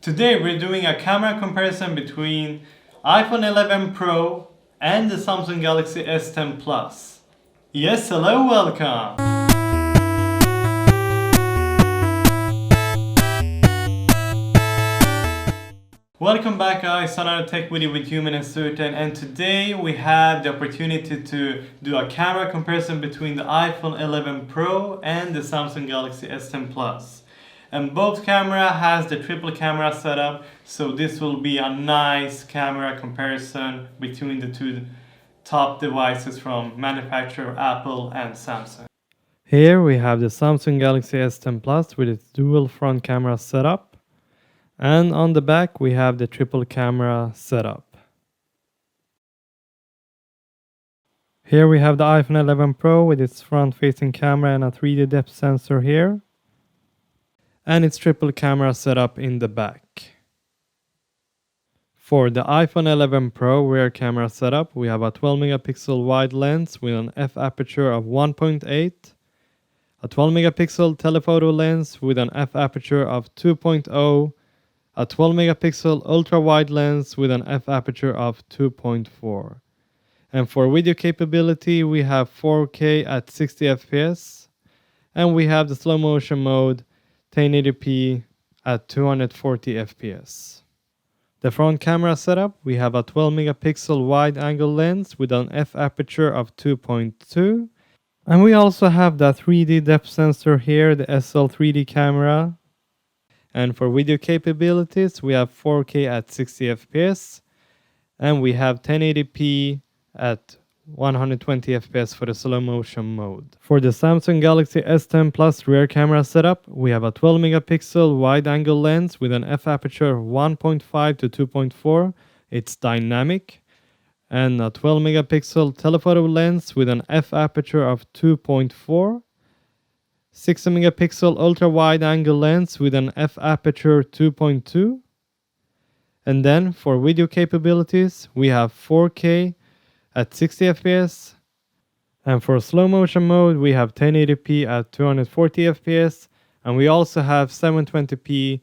Today we're doing a camera comparison between iPhone 11 Pro and the Samsung Galaxy S10 Plus. Yes, hello, welcome! Welcome back guys to another tech video with Human and Certain, and today we have the opportunity to do a camera comparison between the iPhone 11 Pro and the Samsung Galaxy S10 Plus. And both camera has the triple camera setup, so this will be a nice camera comparison between the two top devices from manufacturer Apple and Samsung. Here we have the Samsung Galaxy S10 Plus with its dual front camera setup. And on the back we have the triple camera setup. Here we have the iPhone 11 Pro with its front facing camera and a 3D depth sensor here. And its triple camera setup in the back. For the iPhone 11 Pro rear camera setup, we have a 12 megapixel wide lens with an f aperture of 1.8, a 12 megapixel telephoto lens with an f aperture of 2.0, a 12 megapixel ultra wide lens with an f aperture of 2.4. And for video capability, we have 4K at 60 fps, and we have the slow motion mode 1080p at 240 fps. The front camera setup, we have a 12 megapixel wide angle lens with an f aperture of 2.2, and we also have the 3D depth sensor here, the SL3D camera. And for video capabilities, we have 4K at 60 fps, and we have 1080p at 120 fps for the slow motion mode. For the Samsung Galaxy S10 Plus rear camera setup, we have a 12 megapixel wide angle lens with an f aperture of 1.5 to 2.4. It's dynamic. And a 12 megapixel telephoto lens with an f aperture of 2.4. 60 megapixel ultra wide angle lens with an f aperture 2.2. And then for video capabilities, we have 4K at 60 fps, and for slow motion mode we have 1080p at 240 fps, and we also have 720p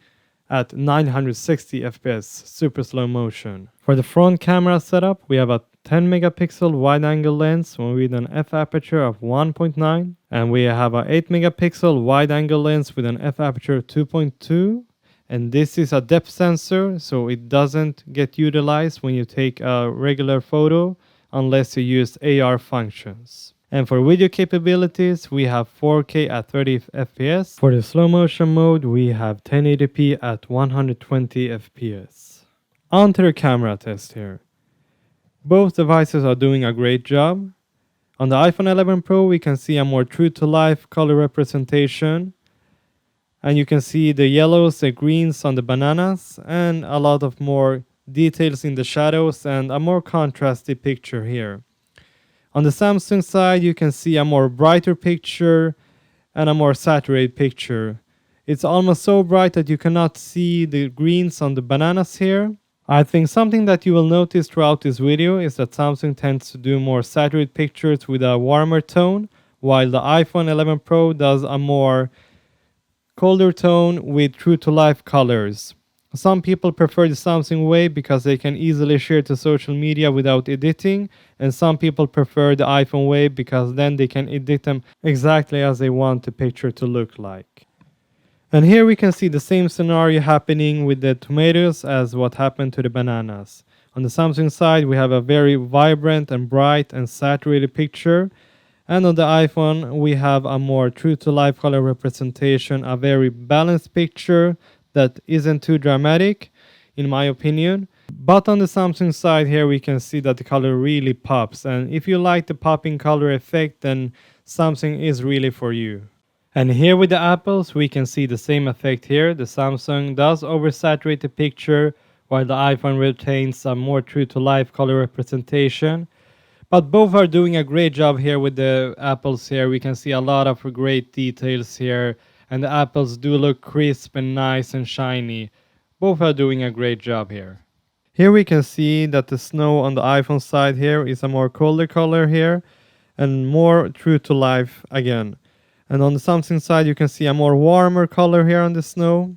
at 960 fps super slow motion. For the front camera setup, we have a 10 megapixel wide angle lens with an f aperture of 1.9, and we have a 8 megapixel wide angle lens with an f aperture 2.2. And this is a depth sensor, so it doesn't get utilized when you take a regular photo unless you use AR functions. And for video capabilities, we have 4K at 30 fps. For the slow motion mode, we have 1080p at 120 fps. On to the camera test here. Both devices are doing a great job. On the iPhone 11 Pro, we can see a more true-to-life color representation. And you can see the yellows, the greens on the bananas, and a lot of more details in the shadows and a more contrasty picture here. On the Samsung side, you can see a more brighter picture and a more saturated picture. It's almost so bright that you cannot see the greens on the bananas here. I think something that you will notice throughout this video is that Samsung tends to do more saturated pictures with a warmer tone, while the iPhone 11 Pro does a more colder tone with true-to-life colors. Some people prefer the Samsung way because they can easily share to social media without editing, and some people prefer the iPhone way because then they can edit them exactly as they want the picture to look like. And here we can see the same scenario happening with the tomatoes as what happened to the bananas. On the Samsung side, we have a very vibrant and bright and saturated picture, and on the iPhone we have a more true-to-life color representation, a very balanced picture that isn't too dramatic in my opinion. But on the Samsung side here we can see that the color really pops, and if you like the popping color effect, then Samsung is really for you. And here with the Apples we can see the same effect here. The Samsung does oversaturate the picture while the iPhone retains a more true to life color representation. But both are doing a great job here with the Apples here. We can see a lot of great details here, and the Apples do look crisp and nice and shiny. Both are doing a great job here. Here we can see that the snow on the iPhone side here is a more colder color here and more true to life again. And on the Samsung side you can see a more warmer color here on the snow.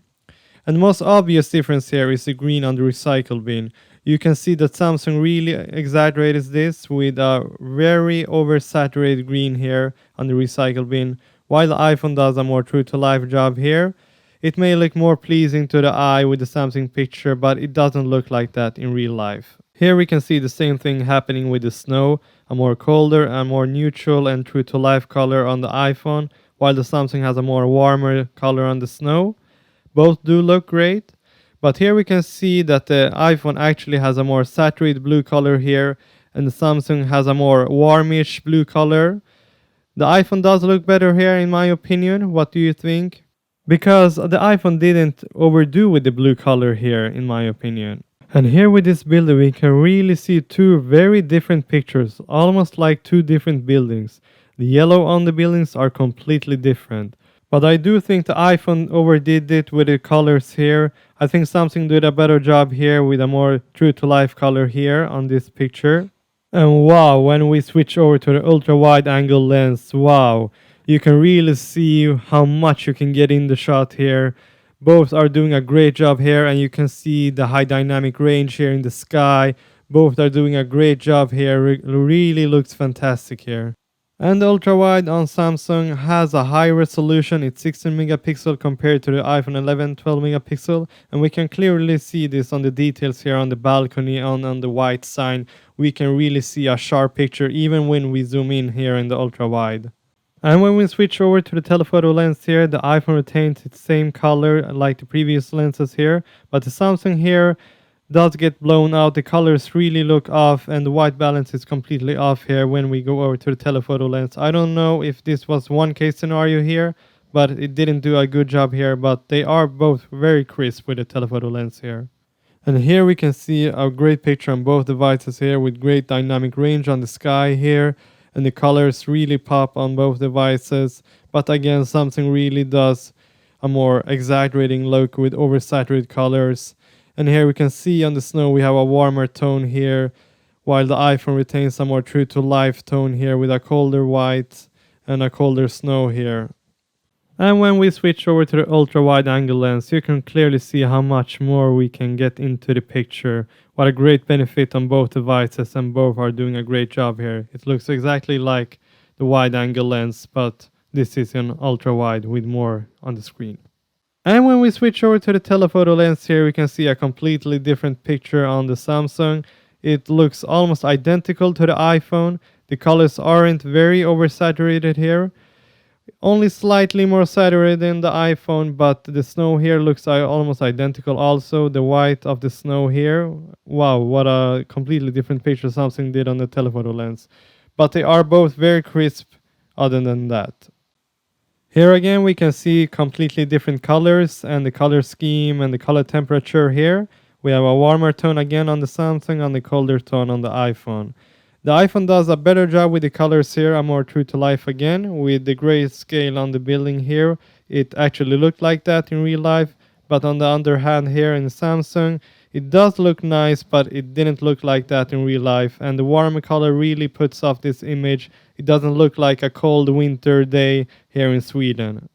And the most obvious difference here is the green on the recycle bin. You can see that Samsung really exaggerated this with a very oversaturated green here on the recycle bin, while the iPhone does a more true to life job here. It may look more pleasing to the eye with the Samsung picture, but it doesn't look like that in real life. Here we can see the same thing happening with the snow, a more colder and more neutral and true to life color on the iPhone, while the Samsung has a more warmer color on the snow. Both do look great, but here we can see that the iPhone actually has a more saturated blue color here, and the Samsung has a more warmish blue color. The iPhone does look better here in my opinion. What do you think? Because the iPhone didn't overdo with the blue color here in my opinion. And here with this builder we can really see two very different pictures, almost like two different buildings. The yellow on the buildings are completely different. But I do think the iPhone overdid it with the colors here. I think Samsung did a better job here with a more true to life color here on this picture. And wow, when we switch over to the ultra wide angle lens, wow, you can really see how much you can get in the shot here. Both are doing a great job here, and you can see the high dynamic range here in the sky. Both are doing a great job here. Really looks fantastic here. And the ultra wide on Samsung has a high resolution. It's 16 megapixel compared to the iPhone 11 12 megapixel, and we can clearly see this on the details here on the balcony on the white sign. We can really see a sharp picture even when we zoom in here in the ultra wide. And when we switch over to the telephoto lens here, the iPhone retains its same color like the previous lenses here, but the Samsung here does get blown out. The colors really look off, and the white balance is completely off here when we go over to the telephoto lens. I don't know if this was one case scenario here, but it didn't do a good job here, but they are both very crisp with the telephoto lens here. And here we can see a great picture on both devices here with great dynamic range on the sky here, and the colors really pop on both devices. But again, Samsung really does a more exaggerating look with oversaturated colors. And here we can see on the snow we have a warmer tone here, while the iPhone retains a more true to life tone here with a colder white and a colder snow here. And when we switch over to the ultra wide angle lens, you can clearly see how much more we can get into the picture. What a great benefit on both devices, and both are doing a great job here. It looks exactly like the wide angle lens, but this is an ultra wide with more on the screen. And when we switch over to the telephoto lens here, we can see a completely different picture on the Samsung. It looks almost identical to the iPhone. The colors aren't very oversaturated here. Only slightly more saturated than the iPhone, but the snow here looks almost identical also. The white of the snow here. Wow, what a completely different picture Samsung did on the telephoto lens. But they are both very crisp other than that. Here again we can see completely different colors and the color scheme and the color temperature here. We have a warmer tone again on the Samsung and the colder tone on the iPhone. The iPhone does a better job with the colors here, a more true to life again. With the grayscale on the building here, it actually looked like that in real life. But on the other hand here in Samsung, it does look nice, but it didn't look like that in real life. And the warmer color really puts off this image. It doesn't look like a cold winter day here in Sweden.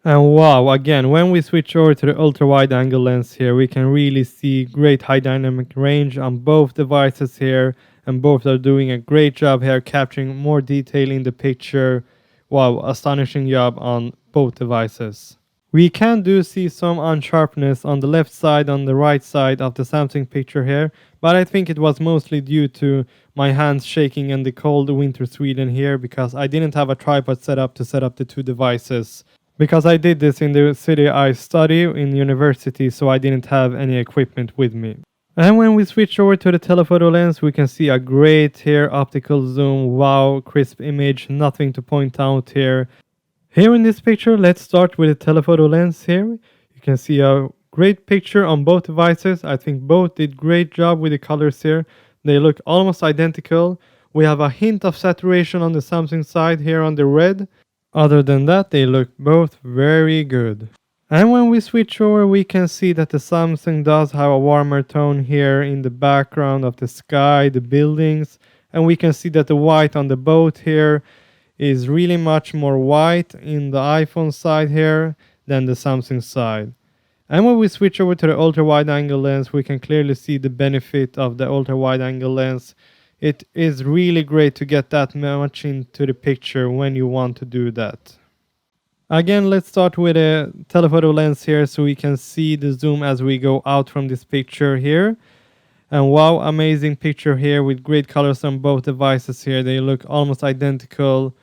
And wow, again, when we switch over to the ultra wide angle lens here, we can really see great high dynamic range on both devices here. And both are doing a great job here capturing more detail in the picture. Wow, astonishing job on both devices. We can see some unsharpness on the left side, on the right side of the Samsung picture here, but I think it was mostly due to my hands shaking in the cold winter Sweden here, because I didn't have a tripod set up to set up the two devices. Because I did this in the city I study in university, so I didn't have any equipment with me. And when we switch over to the telephoto lens, we can see a great here optical zoom. Wow, crisp image, nothing to point out here. Here in this picture, let's start with the telephoto lens here. You can see a great picture on both devices. I think both did great job with the colors here. They look almost identical. We have a hint of saturation on the Samsung side here on the red. Other than that, they look both very good. And when we switch over, we can see that the Samsung does have a warmer tone here in the background of the sky, the buildings. And we can see that the white on the boat here is really much more white in the iPhone side here than the Samsung side. And when we switch over to the ultra wide angle lens, we can clearly see the benefit of the ultra wide angle lens. It is really great to get that much into the picture when you want to do that. Again, let's start with a telephoto lens here so we can see the zoom as we go out from this picture here. And wow, amazing picture here with great colors on both devices here. They look almost identical.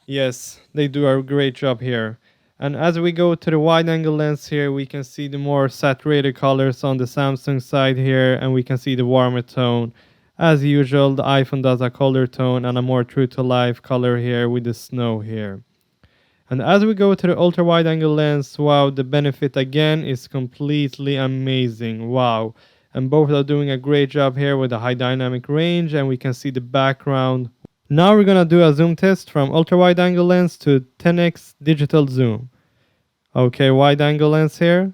Yes, they do a great job here. And as we go to the wide angle lens here, we can see the more saturated colors on the Samsung side here, and we can see the warmer tone. As usual, the iPhone does a color tone and a more true to life color here with the snow here. And as we go to the ultra wide angle lens, wow, the benefit again is completely amazing. Wow. And both are doing a great job here with a high dynamic range, and we can see the background. Now we're gonna do a zoom test from ultra wide angle lens to 10x digital zoom. Okay, wide angle lens here,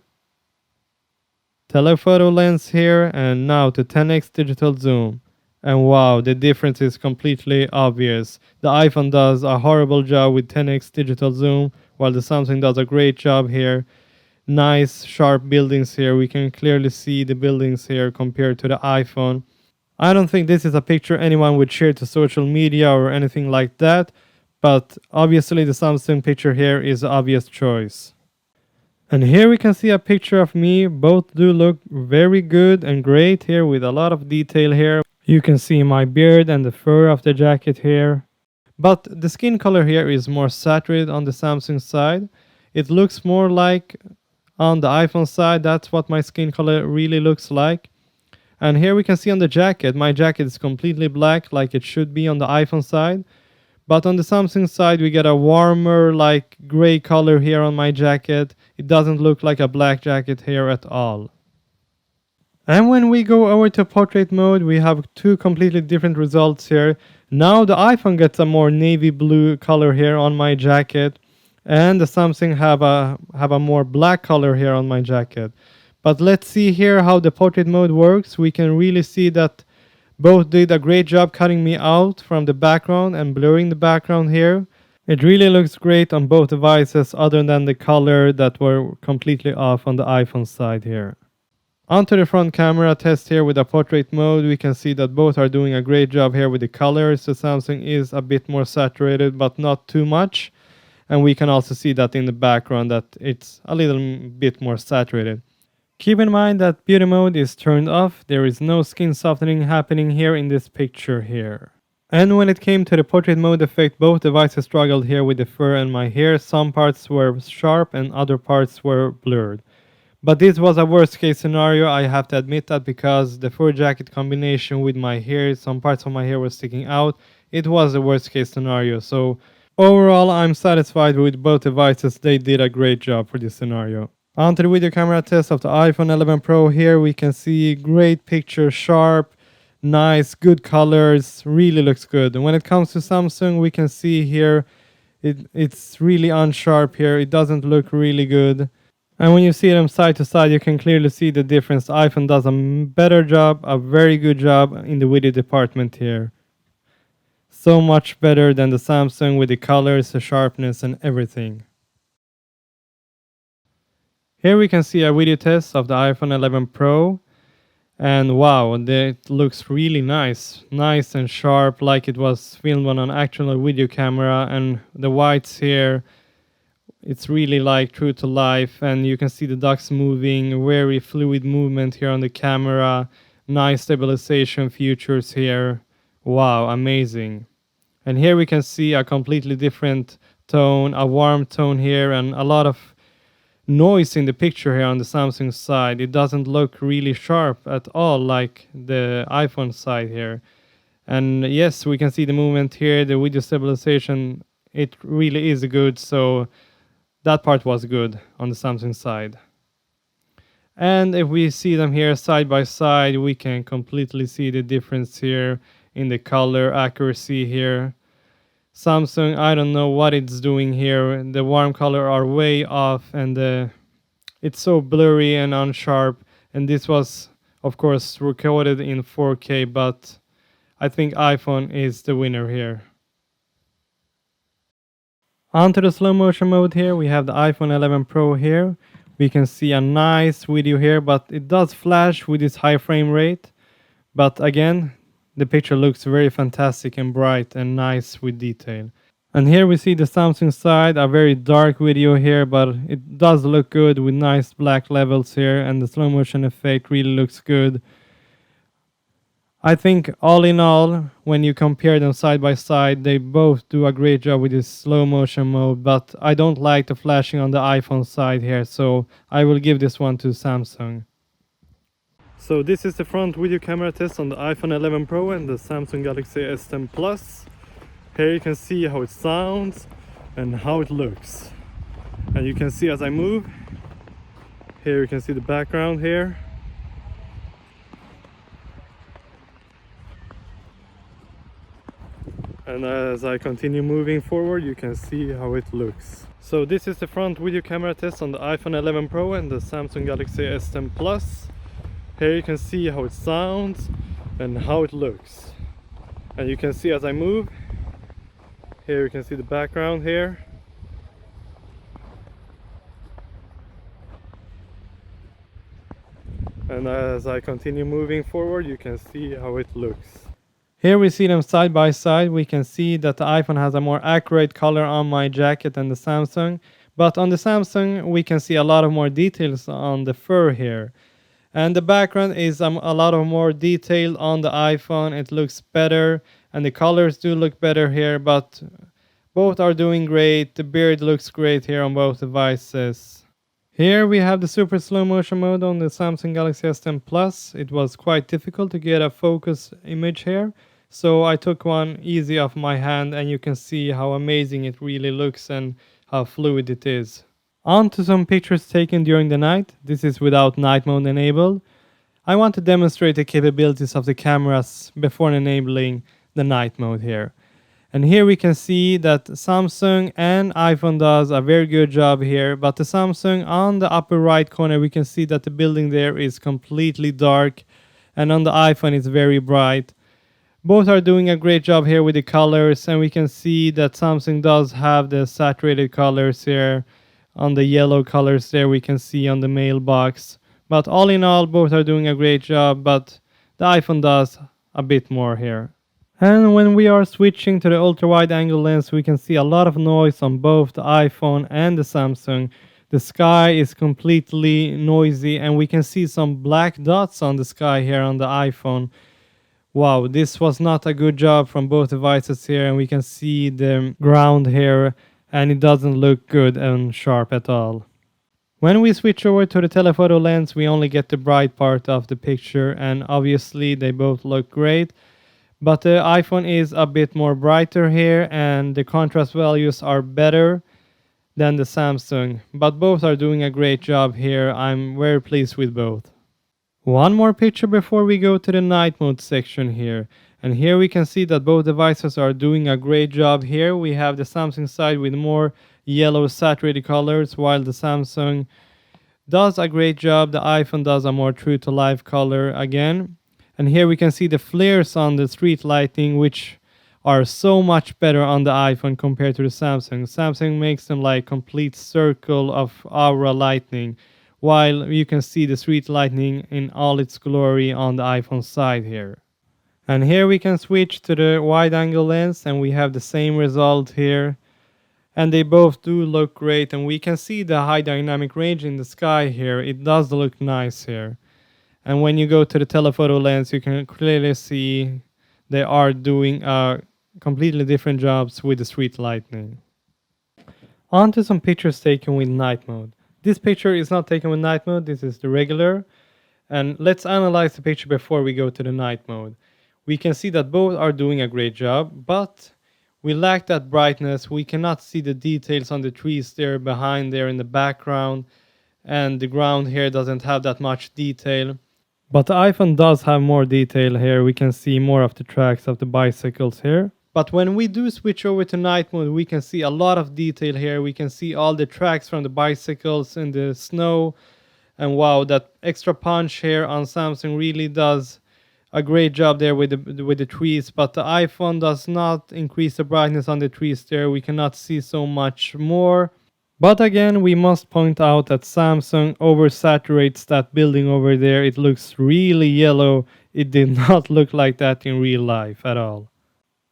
telephoto lens here, and now to 10x digital zoom. And wow, the difference is completely obvious. The iPhone does a horrible job with 10x digital zoom, while the Samsung does a great job here. Nice sharp buildings here. We can clearly see the buildings here compared to the iPhone. I don't think this is a picture anyone would share to social media or anything like that, but obviously the Samsung picture here is the obvious choice. And here we can see a picture of me. Both do look very good and great here with a lot of detail here. You can see my beard and the fur of the jacket here. But the skin color here is more saturated on the Samsung side. It looks more like on the iPhone side. That's what my skin color really looks like. And here we can see on the jacket, my jacket is completely black like it should be on the iPhone side. But on the Samsung side, we get a warmer like gray color here on my jacket. It doesn't look like a black jacket here at all. And when we go over to portrait mode, we have two completely different results here. Now the iPhone gets a more navy blue color here on my jacket, and the Samsung have a more black color here on my jacket. But let's see here how the portrait mode works. We can really see that both did a great job cutting me out from the background and blurring the background here. It really looks great on both devices other than the color that were completely off on the iPhone side here. Onto the front camera test here with the portrait mode, we can see that both are doing a great job here with the colors. The Samsung is a bit more saturated, but not too much. And we can also see that in the background that it's a little bit more saturated. Keep in mind that beauty mode is turned off. There is no skin softening happening here in this picture here. And when it came to the portrait mode effect, both devices struggled here with the fur and my hair. Some parts were sharp and other parts were blurred. But this was a worst case scenario, I have to admit that, because the fur jacket combination with my hair, some parts of my hair were sticking out. It was the worst case scenario. So overall, I'm satisfied with both devices. They did a great job for this scenario. On to the video camera test of the iPhone 11 Pro. Here we can see great picture, sharp, nice, good colors, really looks good. And when it comes to Samsung, we can see here it's really unsharp here. It doesn't look really good. And when you see them side to side, you can clearly see the difference. The iPhone does a better job, a very good job in the video department here. So much better than the Samsung with the colors, the sharpness, and everything. Here we can see a video test of the iPhone 11 Pro. And wow, it looks really nice. Nice and sharp, like it was filmed on an actual video camera. And the whites here, it's really like true to life, and you can see the ducks moving, very fluid movement here on the camera, nice stabilization features here. Wow, amazing. And here we can see a completely different tone, a warm tone here, and a lot of noise in the picture here on the Samsung side. It doesn't look really sharp at all like the iPhone side here. And yes, we can see the movement here, the video stabilization, it really is good. So that part was good on the Samsung side. And if we see them here side by side, we can completely see the difference here in the color accuracy here. Samsung, I don't know what it's doing here. The warm color are way off, and it's so blurry and unsharp. And this was, of course, recorded in 4K, but I think iPhone is the winner here. Onto the slow motion mode here, we have the iPhone 11 Pro here. We can see a nice video here, but it does flash with its high frame rate. But again, the picture looks very fantastic and bright and nice with detail. And here we see the Samsung side, a very dark video here, but it does look good with nice black levels here, and the slow motion effect really looks good. I think all in all, when you compare them side by side, they both do a great job with this slow motion mode, but I don't like the flashing on the iPhone side here, so I will give this one to Samsung. So this is the front video camera test on the iPhone 11 Pro and the Samsung Galaxy S10 Plus. Here you can see how it sounds and how it looks. And you can see as I move, here you can see the background here. And as I continue moving forward, you can see how it looks. So this is the front video camera test on the iPhone 11 Pro and the Samsung Galaxy S10 Plus. Here you can see how it sounds and how it looks. And you can see as I move, here you can see the background here. And as I continue moving forward, you can see how it looks. Here we see them side by side. We can see that the iPhone has a more accurate color on my jacket than the Samsung. But on the Samsung, we can see a lot of more details on the fur here. And the background is a lot of more detail on the iPhone. It looks better and the colors do look better here, but both are doing great. The beard looks great here on both devices. Here we have the super slow motion mode on the Samsung Galaxy S10 Plus. It was quite difficult to get a focus image here, so I took one easy off my hand and you can see how amazing it really looks and how fluid it is. On to some pictures taken during the night. This is without night mode enabled. I want to demonstrate the capabilities of the cameras before enabling the night mode here. And here we can see that Samsung and iPhone does a very good job here, but the Samsung on the upper right corner, we can see that the building there is completely dark, and on the iPhone it's very bright. Both are doing a great job here with the colors, and we can see that Samsung does have the saturated colors here. On the yellow colors there we can see on the mailbox. But all in all, both are doing a great job, but the iPhone does a bit more here. And when we are switching to the ultra wide angle lens, we can see a lot of noise on both the iPhone and the Samsung. The sky is completely noisy and we can see some black dots on the sky here on the iPhone. Wow, this was not a good job from both devices here, and we can see the ground here and it doesn't look good and sharp at all. When we switch over to the telephoto lens, we only get the bright part of the picture, and obviously they both look great. But the iPhone is a bit more brighter here and the contrast values are better than the Samsung. But both are doing a great job here. I'm very pleased with both. One more picture before we go to the night mode section here. And here we can see that both devices are doing a great job here. We have the Samsung side with more yellow saturated colors, while the Samsung does a great job. The iPhone does a more true to life color again. And here we can see the flares on the street lighting, which are so much better on the iPhone compared to the Samsung. Samsung makes them like complete circle of aura lightning, while you can see the street lighting in all its glory on the iPhone side here. And here we can switch to the wide angle lens and we have the same result here. And they both do look great, and we can see the high dynamic range in the sky here. It does look nice here. And when you go to the telephoto lens, you can clearly see they are doing completely different jobs with the street lighting. On to some pictures taken with night mode. This picture is not taken with night mode, this is the regular. And let's analyze the picture before we go to the night mode. We can see that both are doing a great job, but we lack that brightness. We cannot see the details on the trees there behind there in the background. And the ground here doesn't have that much detail. But the iPhone does have more detail here. We can see more of the tracks of the bicycles here. But when we do switch over to night mode, we can see a lot of detail here. We can see all the tracks from the bicycles in the snow. And wow, that extra punch here on Samsung really does a great job there with the trees. But the iPhone does not increase the brightness on the trees there. We cannot see so much more. But again, we must point out that Samsung oversaturates that building over there. It looks really yellow. It did not look like that in real life at all.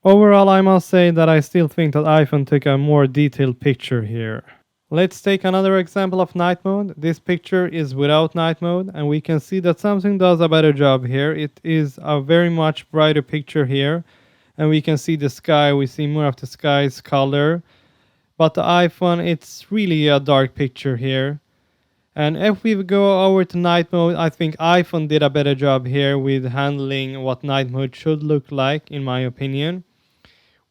Overall, I must say that I still think that iPhone took a more detailed picture here. Let's take another example of night mode. This picture is without night mode, and we can see that Samsung does a better job here. It is a very much brighter picture here, and we can see the sky. We see more of the sky's color. But the iPhone, it's really a dark picture here. And if we go over to night mode, I think iPhone did a better job here with handling what night mode should look like, in my opinion.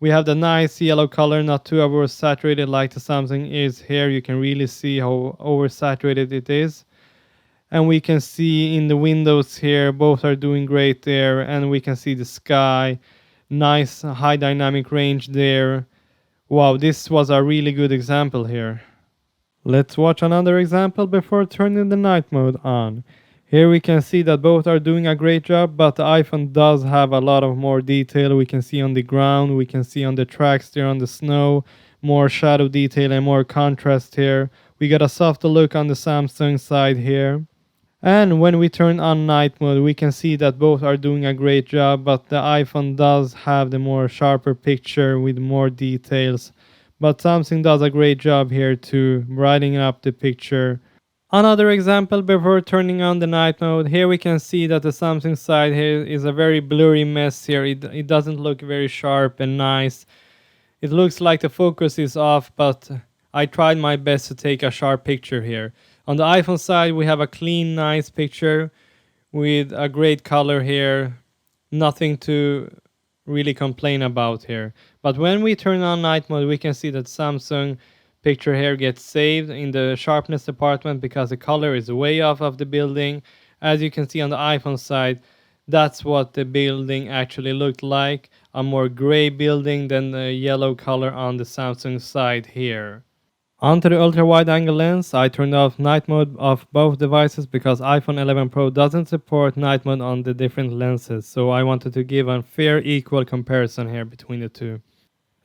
We have the nice yellow color, not too oversaturated like the Samsung is here. You can really see how oversaturated it is. And we can see in the windows here, both are doing great there. And we can see the sky, nice high dynamic range there. Wow, this was a really good example here. Let's watch another example before turning the night mode on. Here we can see that both are doing a great job, but the iPhone does have a lot of more detail. We can see on the ground, we can see on the tracks there on the snow, more shadow detail and more contrast here. We got a softer look on the Samsung side here. And when we turn on night mode, we can see that both are doing a great job, but the iPhone does have the more sharper picture with more details. But Samsung does a great job here too, brightening up the picture. Another example before turning on the night mode, here we can see that the Samsung side here is a very blurry mess here. It doesn't look very sharp and nice. It looks like the focus is off, but I tried my best to take a sharp picture here. On the iPhone side, we have a clean, nice picture with a great color here. Nothing to really complain about here. But when we turn on night mode, we can see that Samsung picture here gets saved in the sharpness department because the color is way off of the building. As you can see on the iPhone side, that's what the building actually looked like. A more gray building than the yellow color on the Samsung side here. Onto the ultra wide angle lens, I turned off night mode of both devices because iPhone 11 Pro doesn't support night mode on the different lenses, so I wanted to give a fair equal comparison here between the two.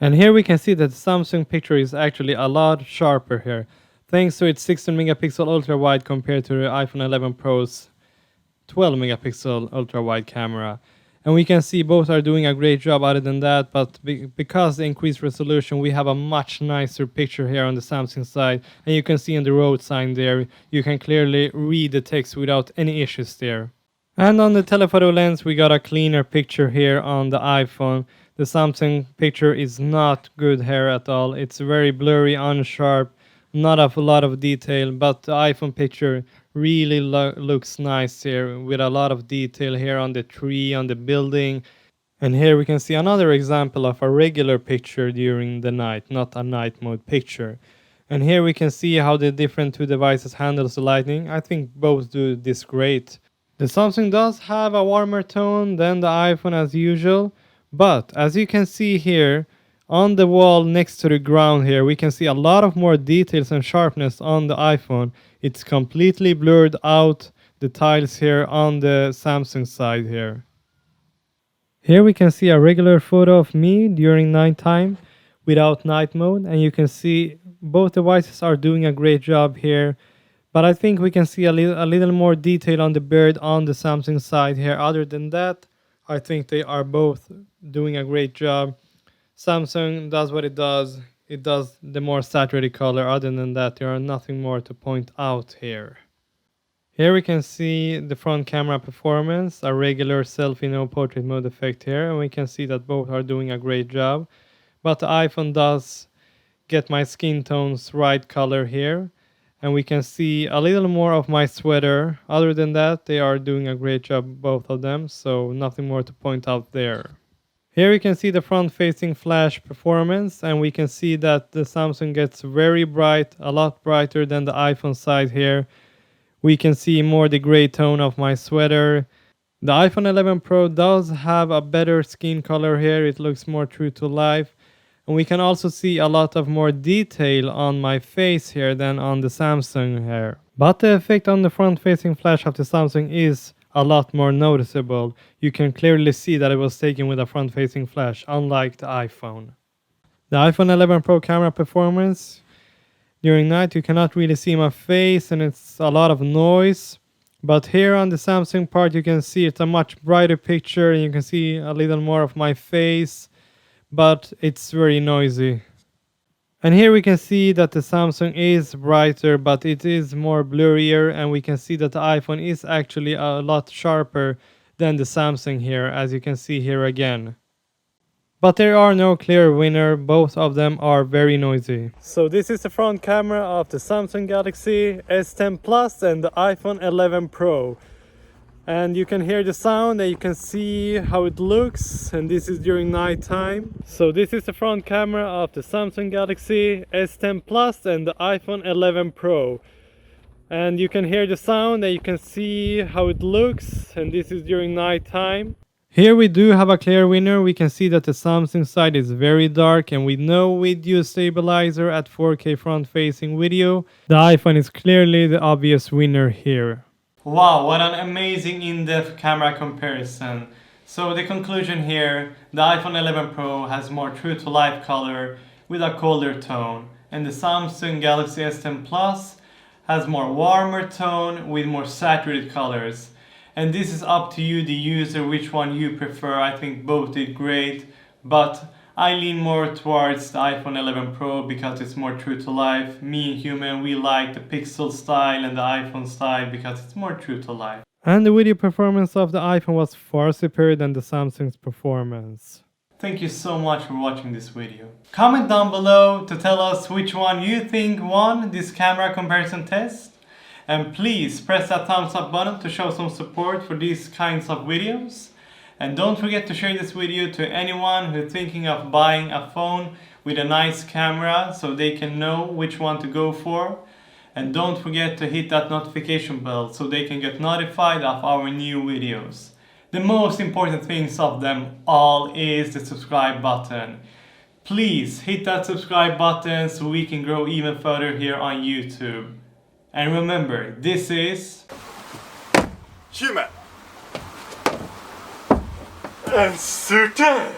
And here we can see that the Samsung picture is actually a lot sharper here, thanks to its 16 megapixel ultra wide compared to the iPhone 11 Pro's 12 megapixel ultra wide camera. And we can see both are doing a great job other than that, but because the increased resolution, we have a much nicer picture here on the Samsung side. And you can see in the road sign there, you can clearly read the text without any issues there. And on the telephoto lens, we got a cleaner picture here on the iPhone. The Samsung picture is not good here at all. It's very blurry, unsharp, not a lot of detail, but the iPhone picture really looks nice here with a lot of detail here on the tree, on the building. And here we can see another example of a regular picture during the night, not a night mode picture. And here we can see how the different two devices handles the lighting. I think both do this great. The Samsung does have a warmer tone than the iPhone as usual, but as you can see here, on the wall next to the ground here, we can see a lot of more details and sharpness on the iPhone. It's completely blurred out the tiles here on the Samsung side here. Here we can see a regular photo of me during nighttime without night mode, and you can see both devices are doing a great job here. But I think we can see a little more detail on the bird on the Samsung side here. Other than that, I think they are both doing a great job. Samsung does what it does. It does the more saturated color. Other than that, there are nothing more to point out here. Here we can see the front camera performance, a regular selfie no portrait mode effect here, and we can see that both are doing a great job. But the iPhone does get my skin tones right color here, and we can see a little more of my sweater. Other than that, they are doing a great job, both of them, so nothing more to point out there. Here we can see the front-facing flash performance, and we can see that the Samsung gets very bright, a lot brighter than the iPhone side here. We can see more the gray tone of my sweater. The iPhone 11 Pro does have a better skin color here. It looks more true to life. And we can also see a lot of more detail on my face here than on the Samsung here. But the effect on the front-facing flash of the Samsung is a lot more noticeable. You can clearly see that it was taken with a front-facing flash, unlike the iPhone. The iPhone 11 Pro camera performance, During night you cannot really see my face and it's a lot of noise. But here on the Samsung part you can see it's a much brighter picture and you can see a little more of my face. But it's very noisy. And here we can see that the Samsung is brighter, but it is more blurrier, and we can see that the iPhone is actually a lot sharper than the Samsung here, as you can see here again. But there are no clear winner, both of them are very noisy. So this is the front camera of the Samsung Galaxy S10 Plus and the iPhone 11 Pro. And you can hear the sound and you can see how it looks, and this is during night time. So this is the front camera of the Samsung Galaxy S10 Plus and the iPhone 11 Pro. And you can hear the sound and you can see how it looks, and this is during night time. Here we do have a clear winner. We can see that the Samsung side is very dark, and with no video stabilizer at 4K front facing video, the iPhone is clearly the obvious winner here. Wow, what an amazing in-depth camera comparison. So the conclusion here, the iPhone 11 Pro has more true-to-life color with a colder tone, and the Samsung Galaxy S10 Plus has more warmer tone with more saturated colors. And this is up to you, the user, which one you prefer. I think both did great, but I lean more towards the iPhone 11 Pro because it's more true to life. Me and Human, we like the Pixel style and the iPhone style because it's more true to life. And the video performance of the iPhone was far superior than the Samsung's performance. Thank you so much for watching this video. Comment down below to tell us which one you think won this camera comparison test. And please press that thumbs up button to show some support for these kinds of videos. And don't forget to share this video to anyone who's thinking of buying a phone with a nice camera so they can know which one to go for. And don't forget to hit that notification bell so they can get notified of our new videos. The most important things of them all is the subscribe button. Please hit that subscribe button so we can grow even further here on YouTube. And remember, this is Human and Certain.